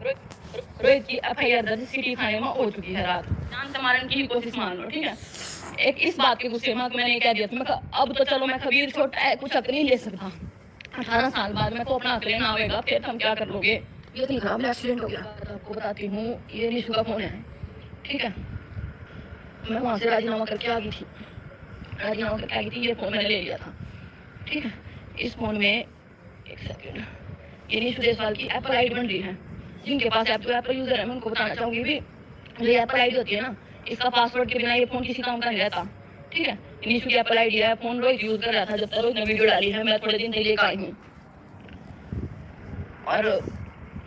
रोहित की एफआईआर दर्ज सिटी थाने में हो चुकी है रात। जान से मारने की कोशिश मान लो, ठीक है। एक इस बात के गुस्से में मैंने कह दिया था, मैं अब तो चलो मैं कबीर छोटा है, कुछ हक नहीं ले सकता। 18 साल बाद मैं को अपना हक लेना आएगा, फिर हम क्या कर लोगे। ये इतनी खराब एक्सीडेंट हो गया, आपको बताती हूँ। ये निशु का फोन है, ठीक है। मैं वहाँ से राजीनामा करके आ गई थी, राजीनामा करके आ गई थी। ये फोन मैंने ले लिया था, ठीक है। इस फोन में एक सेकेंड, ये निशु देसवाल की एप्पल आईडी बन रही है। जिनके पास एप्पल यूजर है मैं उनको बताना चाहूंगी भी, ये एप्पल आईडी होती है ना, इसका पासवर्ड के बिना ये फोन किसी काम का नहीं रहता, ठीक है। निशु की एप्पल आईडी है, फोन रोहित यूज कर रहा था जब तक रोहित ने वीडियो डाली है, मैं थोड़े दिन पहले आई हूँ। और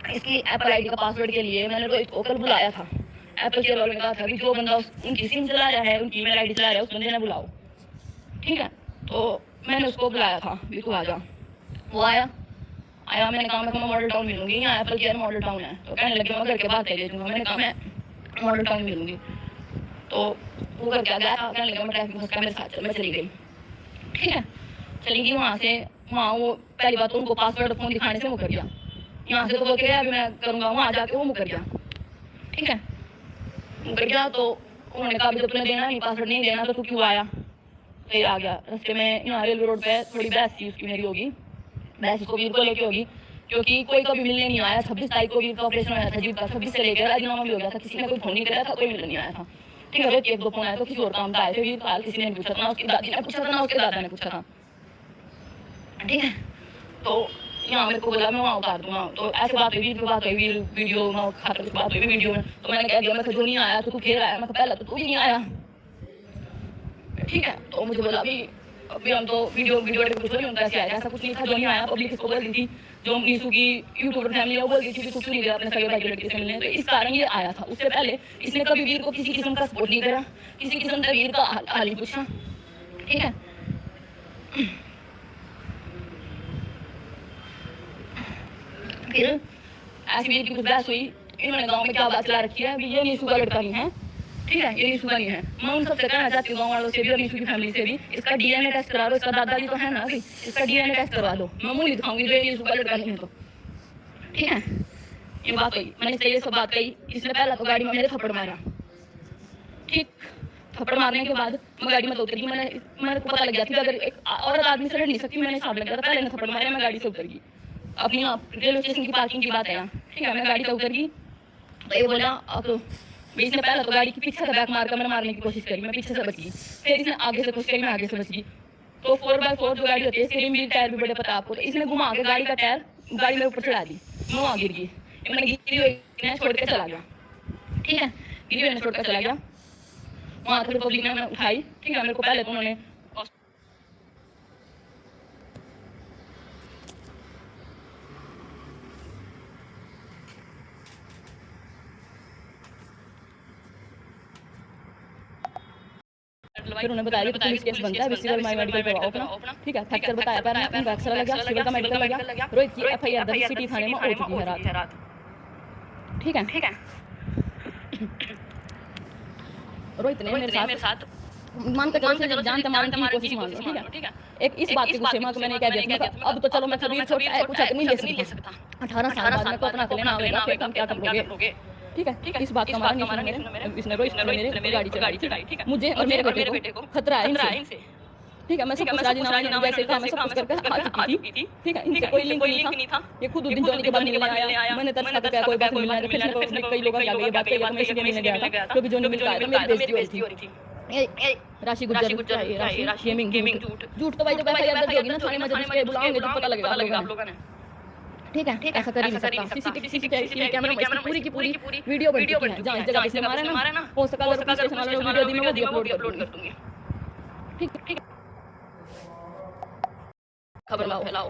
इसकी एप्पल आईडी का पासवर्ड के लिए मैंने रोहित को कल बुलाया था। एप्पल के वालों ने कहा था कि जो बंदा उनकी सिम चला रहा है, उनकी ईमेल आईडी चला रहा है, उस बंदे ने बुलाओ, ठीक है। तो मैंने उसको बुलाया था भी तू आ जा। वो आया, मैंने कहा मैं मॉडल टाउन मिलूंगी, यहाँ एप्पल केयर मॉडल टाउन है। तो कहने लगे मैं घर के बात ले दूंगा। मैंने कहा मैं मॉडल टाउन मिलूंगी। तो वो घर क्या गया, कहने लगा मैं ट्रैफिक फंस गया, मेरे साथ चल। मैं चली गई, ठीक है। चली गई वहाँ से। वहाँ वो पहली बात तो उनको पासवर्ड फोन दिखाने से मुकर गया। यहाँ से तो बोल के अभी मैं करूँगा, वहाँ जाके वो मुकर गया, ठीक है। मुकर गया तो उन्होंने कहा जब तुम्हें देना नहीं, पासवर्ड नहीं देना तो तू क्यों आया। फिर आ गया रास्ते में, यहाँ रेलवे रोड पे थोड़ी बहस थी उसकी मेरी होगी, बहस उसको वीर को लेके होगी, क्योंकि कोई कभी मिलने नहीं आया। 26 तारीख को वीर का ऑपरेशन आया था जीव का, 26 से लेकर राजीनामा भी हो गया था, किसी ने कोई फोन नहीं कराया था, कोई मिलने नहीं आया था, ठीक है। रोहित एक दो फोन आया तो किसी और काम का आए थे, वीर का किसी ने पूछा था, उसकी दादी ने पूछा था ना, उसके दादा ने पूछा था, ठीक है। तो यहाँ मेरे को बोला मैं वहाँ उतार दूंगा। तो ऐसे बात हुई, वीर की बात हुई, वीर वीडियो में खाते की बात हुई वीडियो में। तो मैंने कह दिया मैं जो नहीं आया तो तू फिर आया, मैं पहले तो तू ही नहीं आया, ठीक है। तो मुझे बोला अभी हम तो वीडियो कुछ नहीं होता, ऐसे आया, ऐसा कुछ नहीं था, जो नहीं आया पब्लिक इसको बोल दी थी, जो निशु की यूट्यूबर फैमिली है वो बोल दी थी कि कुछ नहीं गया अपने सगे भाई की लड़की से मिलने। तो इस कारण ये आया था। उससे पहले इसने कभी वीर को किसी किस्म का सपोर्ट नहीं करा, किसी किस्म का वीर का हाल नहीं पूछा, ठीक है। फिर ऐसी वीर की कुछ बहस हुई, इन्होंने गाँव में क्या बात चला रखी है, ये निशु का लड़का नहीं है, ठीक है, ये निशु का नहीं है। मैं उन सबसे कहना चाहती हूँ, गाँव वालों से भी और निशु की फैमिली से भी, इसका डीएनए टेस्ट करा दो। इसका दादाजी तो है ना अभी, इसका डीएनए टेस्ट करवा दो। मैं मुँह नहीं दिखाऊंगी जो निशु का लड़का नहीं है तो, ठीक है। ये बात हुई, मैंने ये सब बात कही। इसने पहला तो गाड़ी में मेरे थप्पड़ मारा, ठीक। थप्पड़ मारने के बाद मैं गाड़ी में उतर गई। मेरे को पता लग गया था अगर एक औरत आदमी से लड़ नहीं सकती, मैंने हिसाब लग गया था। पहले थप्पड़ मारे, मैं गाड़ी से उतर गई। अपनी रेलवे स्टेशन की पार्किंग की बात है यहाँ, ठीक है। मैं गाड़ी से उतर गई तो ये बोला अब इसने पहला तो गाड़ी की पीछे से बैक मारकर मैंने मारने की कोशिश करी, मैं पीछे से बच गई। फिर इसने आगे से कोशिश करी, मैं आगे से बच गई। तो 4x4 जो गाड़ी होती है, इसके रिम भी टायर भी बड़े पता आपको। तो इसने घुमा के गाड़ी का टायर गाड़ी में ऊपर चढ़ा दी, मैं वहाँ गिर गई। मैंने गिरी हुई छोड़ के चला गया, ठीक है। गिरी हुई छोड़ कर चला गया। वहाँ थोड़ी पब्लिक ने उठाई, ठीक है। मेरे को पहले तो उन्होंने फिर उन्हें बताया कि पुलिस केस बनता है, सिविल माई मेडिकल करवाओ अपना, ठीक है। फ्रैक्चर बताया पैर में, उनका एक्सरे लग गया, सिविल का मेडिकल लग गया। रोहित की एफआईआर दर्ज सिटी थाने में हो चुकी है रात, ठीक है, ठीक है। रोहित ने मेरे साथ मान के चलो जानते मारने की कोशिश मान लो, ठीक है। एक इस बात के गुस्से में मैंने कह दिया था अब तो चलो मैं कबीर छोटा है, कुछ हक नहीं ले सकता। 18 साल बाद मैं को अपना लेना आएगा, फिर हम क्या करोगे, ठीक है। इस बात का हमारा इसने मेरे गाड़ी चढ़ाई, ठीक है। मुझे और मेरे बेटे को खतरा है इनसे, ठीक है। मैं सब राजीनामा जैसे था, मैं सब कुछ करके आ चुकी थी, ठीक है। इनसे कोई लिंक नहीं था। ये खुद दिन जोड़ने के बाद मिलने आया, मैंने तरस खा कोई बात मिलना है, फिर कई लोग ये बात कही, मैं इसलिए मिलने गया था क्योंकि जो मिलने आया था मेरी बेइज्जती हो रही थी। राशि गुज्जर राशि गेमिंग झूठ तो भाई जब एफआईआर दर्ज होगी ना थाने में, जब इसके बुलाओगे तो पता लगेगा आप लोगों ने, ठीक है। ऐसा कर ही नहीं सकता। सीसीटीवी कैमरा में पूरी की पूरी वीडियो बन चुकी है, जहाँ इस जगह इसने मारा ना, हो सका अगर पुलिस स्टेशन वालों ने वीडियो दी मैं वो भी अपलोड कर दूंगी, ठीक है। खबर लाओ।